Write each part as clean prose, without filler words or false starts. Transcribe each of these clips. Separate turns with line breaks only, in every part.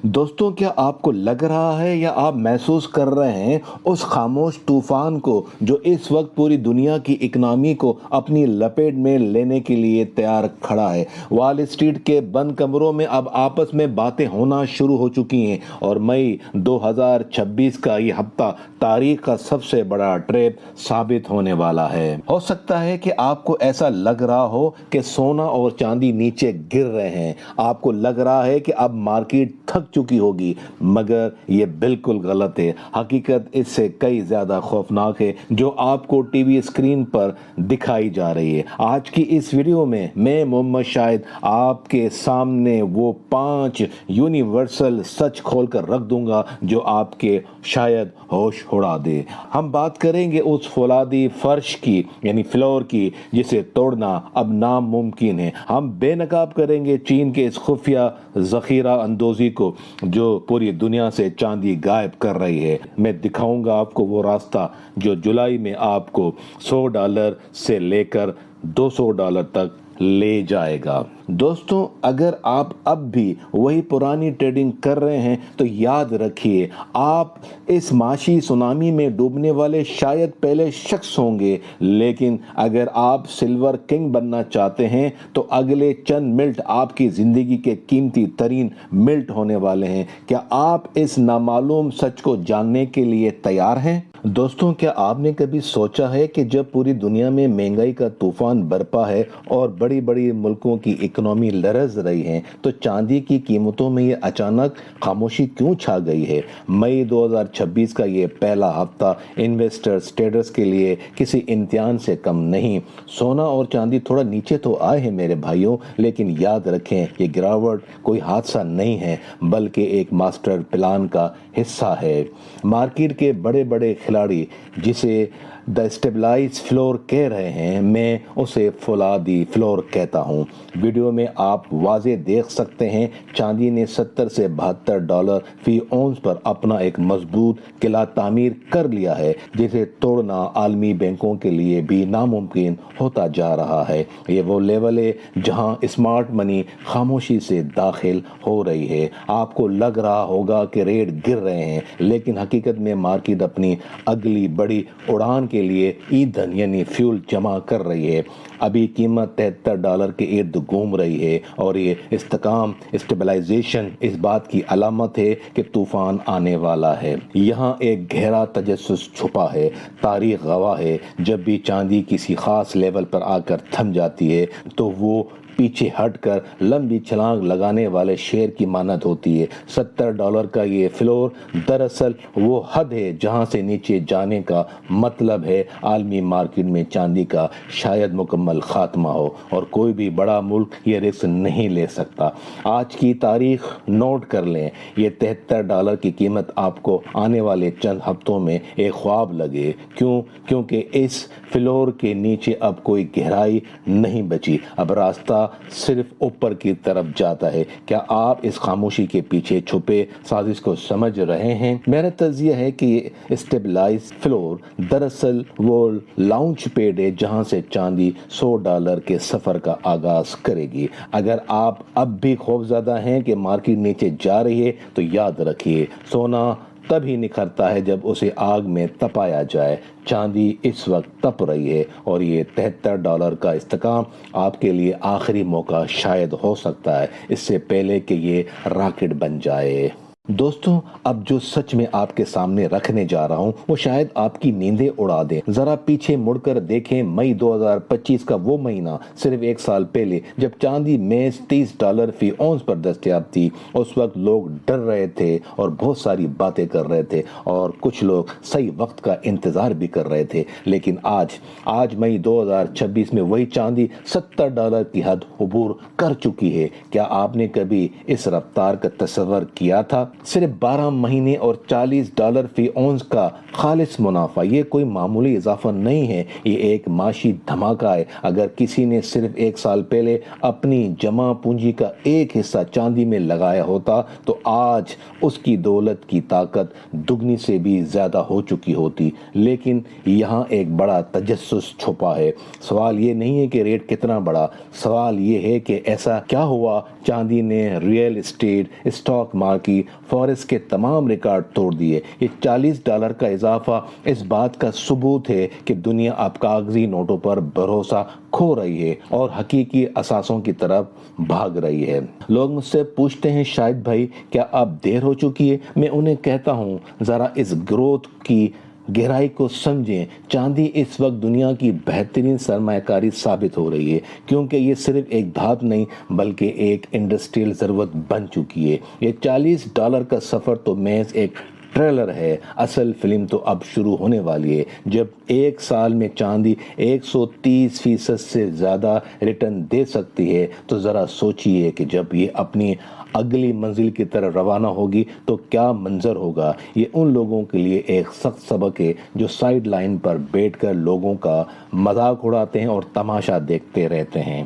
دوستوں، کیا آپ کو لگ رہا ہے یا آپ محسوس کر رہے ہیں اس خاموش طوفان کو جو اس وقت پوری دنیا کی اکنامی کو اپنی لپیٹ میں لینے کے لیے تیار کھڑا ہے؟ وال اسٹریٹ کے بند کمروں میں اب آپس میں باتیں ہونا شروع ہو چکی ہیں اور مئی 2026 کا یہ ہفتہ تاریخ کا سب سے بڑا ٹریپ ثابت ہونے والا ہے۔ ہو سکتا ہے کہ آپ کو ایسا لگ رہا ہو کہ سونا اور چاندی نیچے گر رہے ہیں، آپ کو لگ رہا ہے کہ اب مارکیٹ تھک چکی ہوگی، مگر یہ بالکل غلط ہے۔ حقیقت اس سے کئی زیادہ خوفناک ہے جو آپ کو ٹی وی اسکرین پر دکھائی جا رہی ہے۔ آج کی اس ویڈیو میں محمد شاہد آپ کے سامنے وہ 5 یونیورسل سچ کھول کر رکھ دوں گا جو آپ کے شاید ہوش اڑا دے۔ ہم بات کریں گے اس فولادی فرش کی، یعنی فلور کی، جسے توڑنا اب ناممکن ہے۔ ہم بے نقاب کریں گے چین کے اس خفیہ ذخیرہ اندوزی کو جو پوری دنیا سے چاندی غائب کر رہی ہے۔ میں دکھاؤں گا آپ کو وہ راستہ جو جولائی میں آپ کو $100 سے لے کر $200 تک لے جائے گا۔ دوستوں، اگر آپ اب بھی وہی پرانی ٹریڈنگ کر رہے ہیں تو یاد رکھیے آپ اس معاشی سونامی میں ڈوبنے والے شاید پہلے شخص ہوں گے، لیکن اگر آپ سلور کنگ بننا چاہتے ہیں تو اگلے چند منٹ آپ کی زندگی کے قیمتی ترین منٹ ہونے والے ہیں۔ کیا آپ اس نامعلوم سچ کو جاننے کے لیے تیار ہیں؟ دوستوں، کیا آپ نے کبھی سوچا ہے کہ جب پوری دنیا میں مہنگائی کا طوفان برپا ہے اور بڑی بڑی ملکوں کی اکنامی لرز رہی ہے تو چاندی کی قیمتوں میں یہ اچانک خاموشی کیوں چھا گئی ہے؟ مئی 2026 کا یہ پہلا ہفتہ انویسٹرز ٹریڈرز کے لیے کسی امتحان سے کم نہیں۔ سونا اور چاندی تھوڑا نیچے تو آئے ہیں میرے بھائیوں، لیکن یاد رکھیں یہ گراوٹ کوئی حادثہ نہیں ہے بلکہ ایک ماسٹر پلان کا حصہ ہے۔ مارکیٹ کے بڑے بڑے کھلاڑی جسے دا اسٹیبلائز فلور کہہ رہے ہیں، میں اسے فولادی فلور کہتا ہوں۔ ویڈیو میں آپ واضح دیکھ سکتے ہیں چاندی نے $70 سے $72 فی اونس پر اپنا ایک مضبوط قلعہ تعمیر کر لیا ہے جسے توڑنا عالمی بینکوں کے لیے بھی ناممکن ہوتا جا رہا ہے۔ یہ وہ لیول ہے جہاں اسمارٹ منی خاموشی سے داخل ہو رہی ہے۔ آپ کو لگ رہا ہوگا کہ ریٹ گر رہے ہیں، لیکن حقیقت میں مارکیٹ اپنی اگلی بڑی اڑان کے لیے ایندھن یعنی فیول جمع کر رہی ہے۔ ابھی قیمت $73 کے ارد گھوم رہی ہے اور یہ استحکام اسٹیبلائزیشن اس بات کی علامت ہے کہ طوفان آنے والا ہے۔ یہاں ایک گہرا تجسس چھپا ہے۔ تاریخ گواہ ہے جب بھی چاندی کسی خاص لیول پر آ کر تھم جاتی ہے تو وہ پیچھے ہٹ کر لمبی چھلانگ لگانے والے شیر کی مانند ہوتی ہے۔ $70 کا یہ فلور دراصل وہ حد ہے جہاں سے نیچے جانے کا مطلب ہے عالمی مارکیٹ میں چاندی کا شاید مکمل خاتمہ ہو، اور کوئی بھی بڑا ملک یہ رسک نہیں لے سکتا۔ آج کی تاریخ نوٹ کر لیں، یہ $73 کی قیمت آپ کو آنے والے چند ہفتوں میں ایک خواب لگے۔ کیونکہ اس فلور کے نیچے اب کوئی گہرائی نہیں بچی، اب راستہ صرف اوپر کی طرف جاتا ہے۔ کیا آپ اس خاموشی کے پیچھے چھپے سازش کو سمجھ رہے ہیں؟ میرا تجزیہ ہے کہ یہ اسٹیبلائز فلور دراصل وہ لانچ پیڈ ہے جہاں سے چاندی $100 کے سفر کا آغاز کرے گی۔ اگر آپ اب بھی خوفزدہ ہیں کہ مارکیٹ نیچے جا رہی ہے تو یاد رکھیے سونا تبھی نکھرتا ہے جب اسے آگ میں تپایا جائے۔ چاندی اس وقت تپ رہی ہے اور یہ $73 کا استحکام آپ کے لیے آخری موقع شاید ہو سکتا ہے، اس سے پہلے کہ یہ راکٹ بن جائے۔ دوستوں، اب جو سچ میں آپ کے سامنے رکھنے جا رہا ہوں وہ شاید آپ کی نیندیں اڑا دے۔ ذرا پیچھے مڑ کر دیکھیں مئی 2025 کا وہ مہینہ، صرف ایک سال پہلے جب چاندی محض $30 فی اونس پر دستیاب تھی۔ اس وقت لوگ ڈر رہے تھے اور بہت ساری باتیں کر رہے تھے اور کچھ لوگ صحیح وقت کا انتظار بھی کر رہے تھے، لیکن آج مئی 2026 میں وہی چاندی $70 کی حد عبور کر چکی ہے۔ کیا آپ نے کبھی اس رفتار کا تصور کیا تھا؟ صرف 12 مہینے اور $40 فی اونس کا خالص منافع، یہ کوئی معمولی اضافہ نہیں ہے، یہ ایک معاشی دھماکہ ہے۔ اگر کسی نے صرف 1 سال پہلے اپنی جمع پونجی کا ایک حصہ چاندی میں لگایا ہوتا تو آج اس کی دولت کی طاقت دگنی سے بھی زیادہ ہو چکی ہوتی۔ لیکن یہاں ایک بڑا تجسس چھپا ہے۔ سوال یہ نہیں ہے کہ ریٹ کتنا بڑھا، سوال یہ ہے کہ ایسا کیا ہوا چاندی نے real estate, stock market, forex کے تمام ریکارڈ توڑ دیے۔ یہ $40 کا اضافہ اس بات کا ثبوت ہے کہ دنیا اب کاغذی نوٹوں پر بھروسہ کھو رہی ہے اور حقیقی اثاثوں کی طرف بھاگ رہی ہے۔ لوگ مجھ سے پوچھتے ہیں شاہد بھائی کیا اب دیر ہو چکی ہے؟ میں انہیں کہتا ہوں ذرا اس گروتھ کی گہرائی کو سمجھیں۔ چاندی اس وقت دنیا کی بہترین سرمایہ کاری ثابت ہو رہی ہے، کیونکہ یہ صرف ایک دھات نہیں بلکہ ایک انڈسٹریل ضرورت بن چکی ہے۔ یہ $40 کا سفر تو محض ایک ٹریلر ہے، اصل فلم تو اب شروع ہونے والی ہے۔ جب ایک سال میں چاندی 130% سے زیادہ ریٹرن دے سکتی ہے تو ذرا سوچئے کہ جب یہ اپنی اگلی منزل کی طرف روانہ ہوگی تو کیا منظر ہوگا۔ یہ ان لوگوں کے لیے ایک سخت سبق ہے جو سائیڈ لائن پر بیٹھ کر لوگوں کا مذاق اڑاتے ہیں اور تماشا دیکھتے رہتے ہیں۔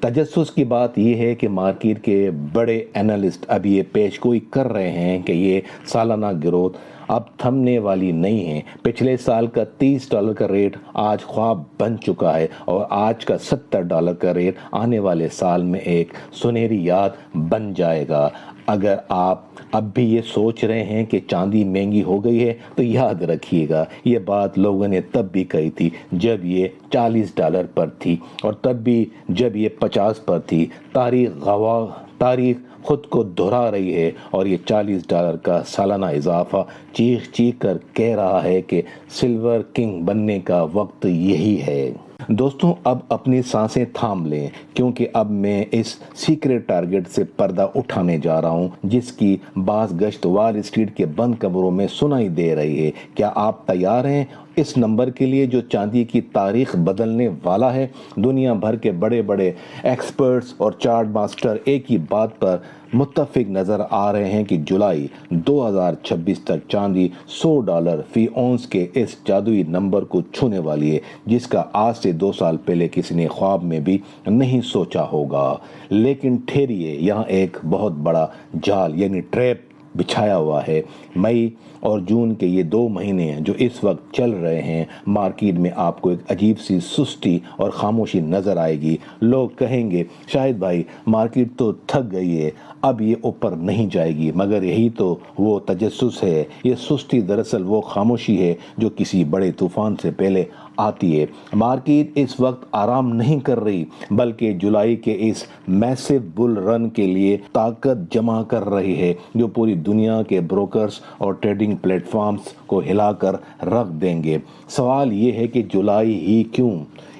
تجسس کی بات یہ ہے کہ مارکیٹ کے بڑے اینالسٹ اب یہ پیش گوئی کر رہے ہیں کہ یہ سالانہ گروتھ اب تھمنے والی نہیں ہے۔ پچھلے سال کا $30 کا ریٹ آج خواب بن چکا ہے اور آج کا $70 کا ریٹ آنے والے سال میں ایک سنہری یاد بن جائے گا۔ اگر آپ اب بھی یہ سوچ رہے ہیں کہ چاندی مہنگی ہو گئی ہے تو یاد رکھیے گا یہ بات لوگوں نے تب بھی کہی تھی جب یہ $40 پر تھی، اور تب بھی جب یہ 50 پر تھی۔ تاریخ خود کو دہرا رہی ہے اور یہ $40 کا سالانہ اضافہ چیخ چیخ کر کہہ رہا ہے کہ سلور کنگ بننے کا وقت یہی ہے۔ دوستوں اب اپنی سانسیں تھام لیں، کیونکہ اب میں اس سیکریٹ ٹارگٹ سے پردہ اٹھانے جا رہا ہوں جس کی باز گشت وال اسٹریٹ کے بند کمروں میں سنائی دے رہی ہے۔ کیا آپ تیار ہیں اس نمبر کے لیے جو چاندی کی تاریخ بدلنے والا ہے؟ دنیا بھر کے بڑے بڑے ایکسپرٹس اور چارٹ ماسٹر ایک ہی بات پر متفق نظر آ رہے ہیں کہ جولائی 2026 تک چاندی $100 فی اونس کے اس جادوئی نمبر کو چھونے والی ہے جس کا آج سے 2 سال پہلے کسی نے خواب میں بھی نہیں سوچا ہوگا۔ لیکن ٹھہریے، یہاں ایک بہت بڑا جال یعنی ٹریپ بچھایا ہوا ہے۔ مئی اور جون کے یہ 2 مہینے جو اس وقت چل رہے ہیں، مارکیٹ میں آپ کو ایک عجیب سی سستی اور خاموشی نظر آئے گی۔ لوگ کہیں گے شاہد بھائی مارکیٹ تو تھک گئی ہے، اب یہ اوپر نہیں جائے گی، مگر یہی تو وہ تجسس ہے۔ یہ سستی دراصل وہ خاموشی ہے جو کسی بڑے طوفان سے پہلے آتی ہے۔ مارکیٹ اس وقت آرام نہیں کر رہی بلکہ جولائی کے اس میسو بل رن کے لیے طاقت جمع کر رہی ہے جو پوری دنیا کے بروکرز اور ٹریڈنگ پلیٹ فارمز کو ہلا کر رکھ دیں گے۔ سوال یہ ہے کہ جولائی ہی کیوں؟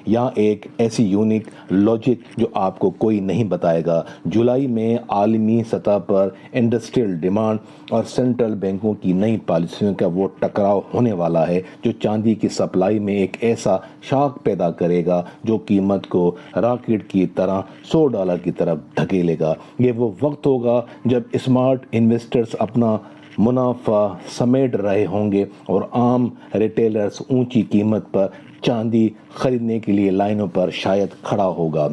یہاں ایک ایسی یونیک لاجک جو آپ کو کوئی نہیں بتائے گا۔ جولائی میں عالمی سطح پر انڈسٹریل ڈیمانڈ اور سینٹرل بینکوں کی نئی پالیسیوں کا وہ ٹکراؤ ہونے والا ہے جو چاندی کی سپلائی میں ایک ایسا شاک پیدا کرے گا جو قیمت کو راکٹ کی طرح $100 کی طرف دھکیلے گا۔ یہ وہ وقت ہوگا جب اسمارٹ انویسٹرز اپنا منافع سمیٹ رہے ہوں گے اور عام ریٹیلرز اونچی قیمت پر چاندی خریدنے کے لیے لائنوں پر شاید کھڑا ہوگا۔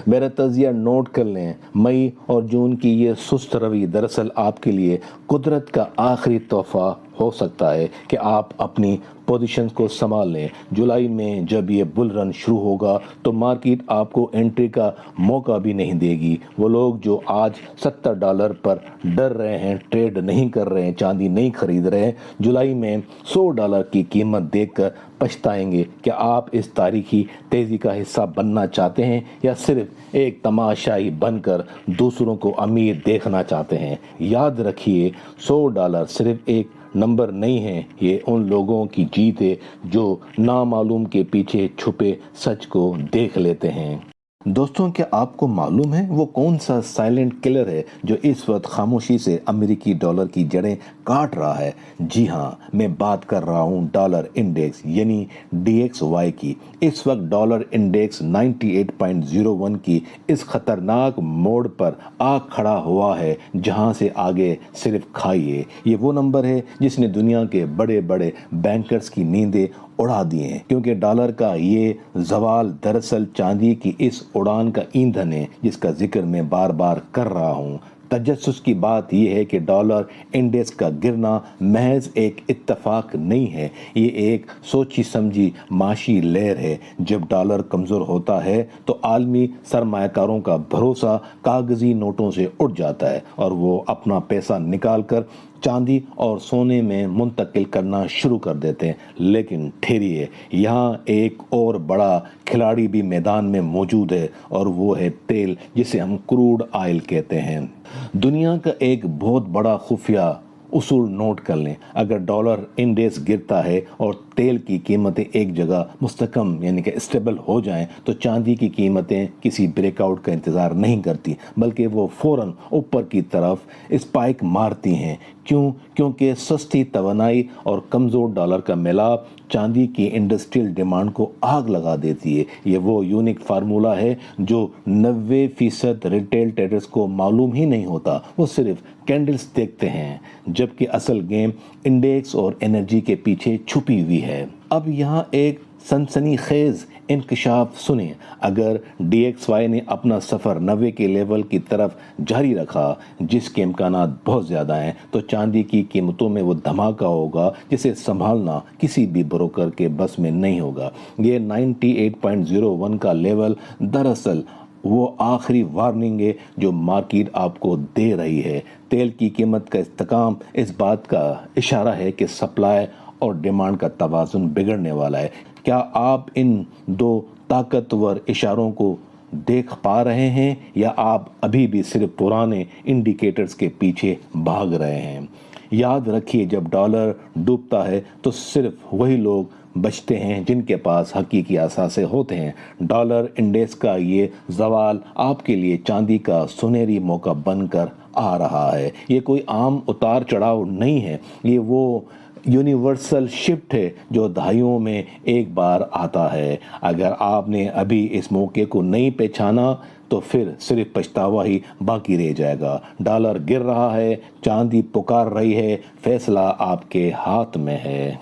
میرا تجزیہ نوٹ کر لیں، مئی اور جون کی یہ سست روی دراصل آپ کے لیے قدرت کا آخری تحفہ ہو سکتا ہے کہ آپ اپنی پوزیشن کو سنبھال لیں۔ جولائی میں جب یہ بل رن شروع ہوگا تو مارکیٹ آپ کو انٹری کا موقع بھی نہیں دے گی۔ وہ لوگ جو آج $70 پر ڈر رہے ہیں، ٹریڈ نہیں کر رہے ہیں، چاندی نہیں خرید رہے ہیں، جولائی میں $100 کی قیمت دیکھ کر پچھتائیں گے۔ کیا آپ اس تاریخی تیزی کا حصہ بننا چاہتے ہیں یا صرف ایک تماشائی بن کر دوسروں کو امیر دیکھنا چاہتے ہیں؟ یاد رکھیے $100 صرف ایک نمبر نہیں ہے، یہ ان لوگوں کی جیت ہے جو نامعلوم کے پیچھے چھپے سچ کو دیکھ لیتے ہیں۔ दोस्तों, क्या आपको मालूम है वो कौन सा साइलेंट किलर है जो इस वक्त खामोशी से अमेरिकी डॉलर की जड़ें काट रहा है? जी हाँ, मैं बात कर रहा हूँ डॉलर इंडेक्स यानी DXY की। इस वक्त डॉलर इंडेक्स 98.01 की इस खतरनाक मोड़ पर आ खड़ा हुआ है जहां से आगे सिर्फ खाइए। ये वो नंबर है जिसने दुनिया के बड़े बड़े बैंकर्स की नींदें उड़ा दिए हैं, क्योंकि डॉलर का ये जवाल दरअसल चांदी की इस उड़ान का ईंधन है जिसका जिक्र मैं बार बार कर रहा हूँ। तजस्सुस की बात यह है कि डॉलर इंडेक्स का गिरना महज एक इत्तेफाक नहीं है, ये एक सोची समझी माशी लहर है। जब डॉलर कमज़ोर होता है तो आलमी सरमायाकारों का भरोसा कागजी नोटों से उठ जाता है और वो अपना पैसा निकाल कर चांदी और सोने में मुंतकिल करना शुरू कर देते हैं। लेकिन ठहरिए, यहाँ एक और बड़ा खिलाड़ी भी मैदान में मौजूद है और वो है तेल, जिसे हम क्रूड ऑयल कहते हैं। दुनिया का एक बहुत बड़ा खुफिया उसूल नोट कर लें। अगर डॉलर इंडेक्स गिरता है और तेल की कीमतें एक जगह मुस्तकम यानी कि स्टेबल हो जाएं तो चांदी की कीमतें किसी ब्रेकआउट का इंतज़ार नहीं करती, बल्कि वो फ़ौरन ऊपर की तरफ स्पाइक मारती हैं। क्यों? क्योंकि सस्ती तवानाई और कमज़ोर डॉलर का मिलाप चांदी की इंडस्ट्रियल डिमांड को आग लगा देती है। ये वो यूनिक फार्मूला है जो 90% रिटेल ट्रेडर्स को मालूम ही नहीं होता। वो सिर्फ कैंडल्स देखते हैं, जबकि असल गेम इंडेक्स और एनर्जी के पीछे छुपी हुई है। अब यहाँ एक सनसनीखेज इंकशाफ सुने। अगर DXY ने अपना सफ़र 90 के लेवल की तरफ जारी रखा, जिसके इम्कानात बहुत ज़्यादा हैं, तो चांदी की कीमतों में वो धमाका होगा जिसे संभालना किसी भी ब्रोकर के बस में नहीं होगा। ये 98.01 का लेवल दरअसल वो आखिरी वार्निंग है जो मार्केट आपको दे रही है। तेल की कीमत का इस्तेकाम इस बात का इशारा है कि सप्लाई और डिमांड का तवाज़ुन बिगड़ने वाला है। क्या आप इन दो ताकतवर इशारों को देख पा रहे हैं या आप अभी भी सिर्फ पुराने इंडिकेटर्स के पीछे भाग रहे हैं? याद रखिए, जब डॉलर डूबता है तो सिर्फ वही लोग बचते हैं जिनके पास हकीकी असासे होते हैं। डॉलर इंडेक्स का ये जवाल आपके लिए चांदी का सुनहरी मौका बनकर आ रहा है। ये कोई आम उतार चढ़ाव नहीं है, ये वो यूनिवर्सल शिफ्ट है जो दहाइयों में एक बार आता है। अगर आपने अभी इस मौके को नहीं पहचाना तो फिर सिर्फ पछतावा ही बाकी रह जाएगा। डॉलर गिर रहा है, चांदी पुकार रही है, फैसला आपके हाथ में है।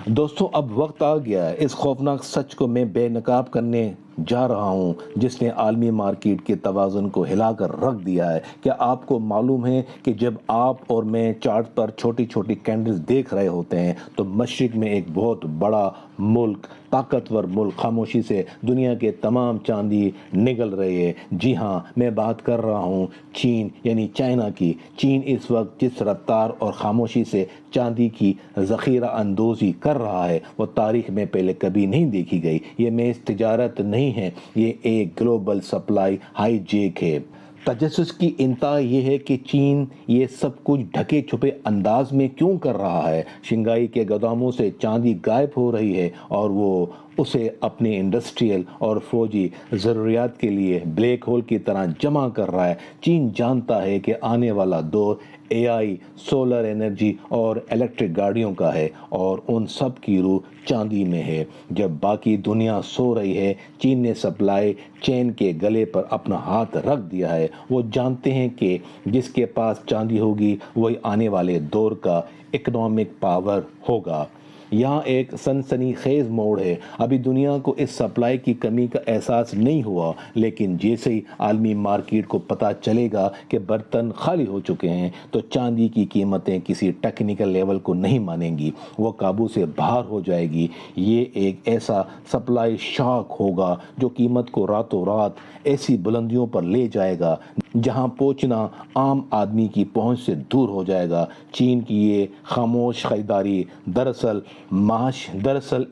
दोस्तों, अब वक्त आ गया है, इस खौफनाक सच को मैं बेनकाब करने जा रहा हूं जिसने आलमी मार्केट के तवाज़ुन को हिलाकर रख दिया है। क्या आपको मालूम है कि जब आप और मैं चार्ट पर छोटी छोटी कैंडल्स देख रहे होते हैं तो मशरिक में एक बहुत बड़ा मुल्क, ताकतवर मुल्क खामोशी से दुनिया के तमाम चांदी निगल रही है? जी हाँ, मैं बात कर रहा हूँ चीन यानी चाइना की। चीन इस वक्त जिस रफ्तार और खामोशी से चांदी की ज़ख़ीरा अंदोज़ी कर रहा है वो तारीख में पहले कभी नहीं देखी गई। ये महज तिजारत नहीं है, ये एक ग्लोबल सप्लाई हाईजैक है। तजस्सुस की इंतहा ये है कि चीन ये सब कुछ ढके छुपे अंदाज में क्यों कर रहा है। शंघाई के गोदामों से चांदी गायब हो रही है और वो उसे अपने इंडस्ट्रियल और फौजी ज़रूरियात के लिए ब्लैक होल की तरह जमा कर रहा है। चीन जानता है कि आने वाला दौर AI, सोलर एनर्जी और इलेक्ट्रिक गाड़ियों का है और उन सब की रूह चांदी में है। जब बाकी दुनिया सो रही है, चीन ने सप्लाई चेन के गले पर अपना हाथ रख दिया है। वो जानते हैं कि जिसके पास चांदी होगी वही आने वाले दौर का इकोनॉमिक पावर होगा। यहाँ एक सनसनीखेज मोड़ है। अभी दुनिया को इस सप्लाई की कमी का एहसास नहीं हुआ, लेकिन जैसे ही आलमी मार्केट को पता चलेगा कि बर्तन खाली हो चुके हैं तो चांदी की कीमतें किसी टेक्निकल लेवल को नहीं मानेंगी, वो काबू से बाहर हो जाएगी। ये एक ऐसा सप्लाई शॉक होगा जो कीमत को रातों रात ऐसी बुलंदियों पर ले जाएगा जहां पहुंचना आम आदमी की पहुंच से दूर हो जाएगा। चीन की ये खामोश खरीदारी दरअसल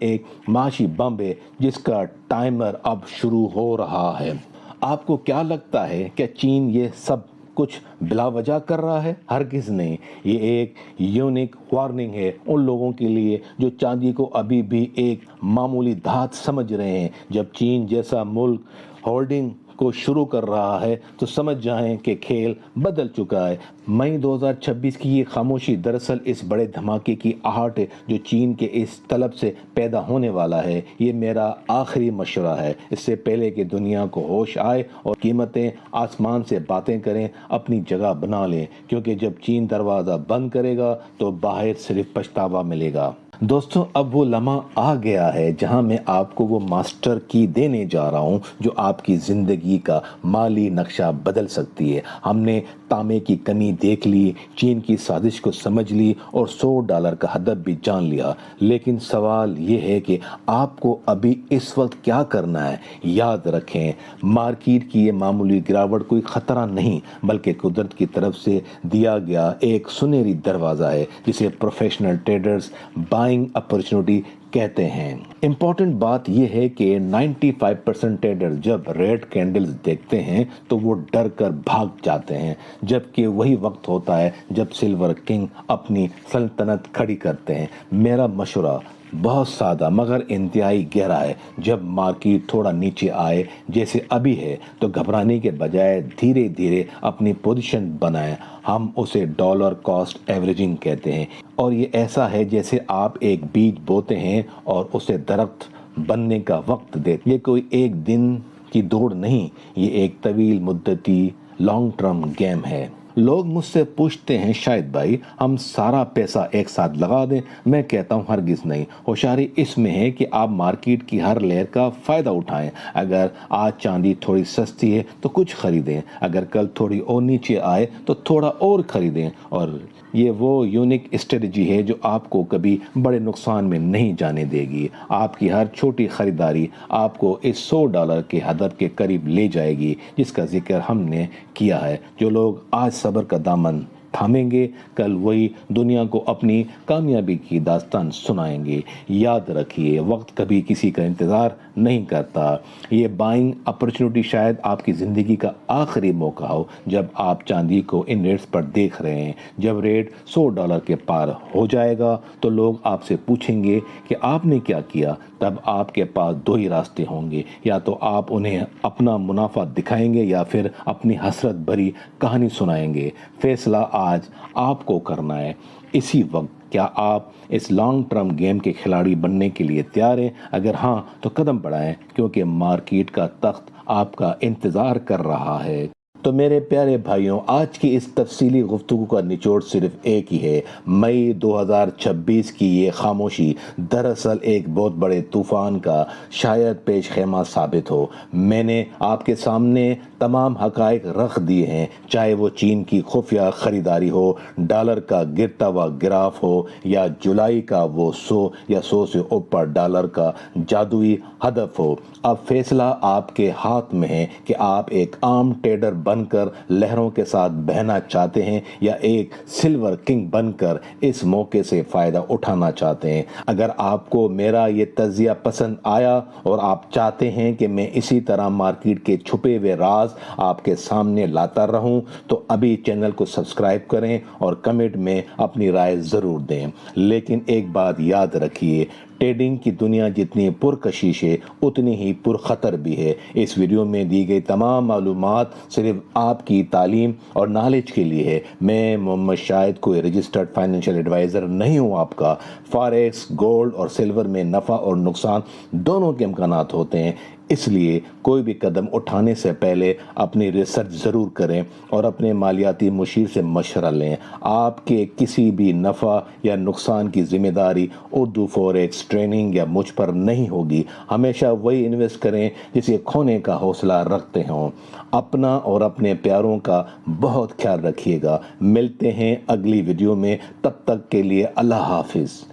एक माशी बम है जिसका टाइमर अब शुरू हो रहा है। आपको क्या लगता है, क्या चीन ये सब कुछ बिला वजह कर रहा है? हरगिज़ नहीं। ये एक यूनिक वार्निंग है उन लोगों के लिए जो चांदी को अभी भी एक मामूली धात समझ रहे हैं। जब चीन जैसा मुल्क होल्डिंग को शुरू कर रहा है तो समझ जाएं कि खेल बदल चुका है। मई 2026 की ये खामोशी दरअसल इस बड़े धमाके की आहट है जो चीन के इस तलब से पैदा होने वाला है। ये मेरा आखिरी मशवरा है, इससे पहले कि दुनिया को होश आए और कीमतें आसमान से बातें करें, अपनी जगह बना लें, क्योंकि जब चीन दरवाज़ा बंद करेगा तो बाहर सिर्फ पछतावा मिलेगा। दोस्तों, अब वो लम्हा आ गया है जहां मैं आपको वो मास्टर की देने जा रहा हूं जो आपकी ज़िंदगी का माली नक्शा बदल सकती है। हमने तांबे की कमी देख ली, चीन की साजिश को समझ ली और $100 का हदफ भी जान लिया, लेकिन सवाल ये है कि आपको अभी इस वक्त क्या करना है। याद रखें, मार्केट की ये मामूली गिरावट कोई ख़तरा नहीं बल्कि कुदरत की तरफ से दिया गया एक सुनहरी दरवाज़ा है जिसे प्रोफेशनल ट्रेडर्स बाइंग अपॉर्चुनिटी कहते हैं। इम्पॉर्टेंट बात यह है कि 95% ट्रेडर जब रेड कैंडल्स देखते हैं तो वो डर कर भाग जाते हैं, जबकि वही वक्त होता है जब सिल्वर किंग अपनी सल्तनत खड़ी करते हैं। मेरा मशवरा बहुत सादा मगर इंतहाई गहरा है। जब मार्केट थोड़ा नीचे आए जैसे अभी है तो घबराने के बजाय धीरे धीरे अपनी पोजीशन बनाएं। हम उसे डॉलर कॉस्ट एवरेजिंग कहते हैं और ये ऐसा है जैसे आप एक बीज बोते हैं और उसे दरख्त बनने का वक्त देते। ये कोई एक दिन की दौड़ नहीं, ये एक तवील मुद्दती लॉन्ग टर्म गेम है। लोग मुझसे पूछते हैं शायद भाई हम सारा पैसा एक साथ लगा दें। मैं कहता हूं हरगिज़ नहीं। होशियारी इसमें है कि आप मार्केट की हर लहर का फ़ायदा उठाएं। अगर आज चांदी थोड़ी सस्ती है तो कुछ खरीदें, अगर कल थोड़ी और नीचे आए तो थोड़ा और खरीदें। और ये वो यूनिक स्ट्रेटजी है जो आपको कभी बड़े नुकसान में नहीं जाने देगी। आपकी हर छोटी खरीदारी आपको इस $100 के हदफ के करीब ले जाएगी जिसका जिक्र हमने किया है। जो लोग आज सब्र का दामन थामेंगे कल वही दुनिया को अपनी कामयाबी की दास्तान सुनाएंगे। याद रखिए, वक्त कभी किसी का इंतज़ार नहीं करता। ये बाइंग अपॉर्चुनिटी शायद आपकी ज़िंदगी का आखिरी मौका हो जब आप चांदी को इन रेट्स पर देख रहे हैं। जब रेट $100 के पार हो जाएगा तो लोग आपसे पूछेंगे कि आपने क्या किया। तब आपके पास दो ही रास्ते होंगे, या तो आप उन्हें अपना मुनाफा दिखाएंगे या फिर अपनी हसरत भरी कहानी सुनाएंगे। फैसला आज आपको करना है। इसी वक्त क्या आप इस लॉन्ग टर्म गेम के खिलाड़ी बनने के लिए तैयार हैं? अगर हाँ तो कदम बढ़ाएं, क्योंकि मार्केट का तख्त आपका इंतज़ार कर रहा है। तो मेरे प्यारे भाइयों, आज की इस तफसीली गुफ्तगू का निचोड़ सिर्फ एक ही है। मई 2026 की ये खामोशी दरअसल एक बहुत बड़े तूफान का शायद पेश खेमा साबित हो। मैंने आपके सामने तमाम हकायक रख दिए हैं, चाहे वो चीन की खुफिया खरीदारी हो, डॉलर का गिरता हुआ ग्राफ हो, या जुलाई का वो 100 या 100 से ऊपर डॉलर का जादुई हदफ हो। अब फैसला आपके हाथ में है कि आप एक आम ट्रेडर बनकर लहरों के साथ बहना चाहते हैं या एक सिल्वर किंग बनकर इस मौके से फ़ायदा उठाना चाहते हैं। अगर आपको मेरा ये तज़िया पसंद आया और आप चाहते हैं कि मैं इसी तरह मार्केट के छुपे हुए राज आपके सामने लाता रहूं तो अभी चैनल को सब्सक्राइब करें और कमेंट में अपनी राय ज़रूर दें। लेकिन एक बात याद रखिए, ट्रेडिंग की दुनिया जितनी पुरकशिश है उतनी ही पुरखतर भी है। इस वीडियो में दी गई तमाम मालूमात सिर्फ आपकी तालीम और नॉलेज के लिए है। मैं मोहम्मद शाहिद कोई रजिस्टर्ड फाइनेंशियल एडवाइज़र नहीं हूँ आपका। फॉरेक्स, गोल्ड और सिल्वर में नफ़ा और नुकसान दोनों के इम्कानात होते हैं, इसलिए कोई भी कदम उठाने से पहले अपनी रिसर्च ज़रूर करें और अपने मालियाती मुशीर से मशवरा लें। आपके किसी भी नफ़ा या नुकसान की जिम्मेदारी उर्दू फॉरेक्स ट्रेनिंग या मुझ पर नहीं होगी। हमेशा वही इन्वेस्ट करें जिसे खोने का हौसला रखते हों। अपना और अपने प्यारों का बहुत ख्याल रखिएगा। मिलते हैं अगली वीडियो में, तब तक के लिए अल्लाह हाफिज़।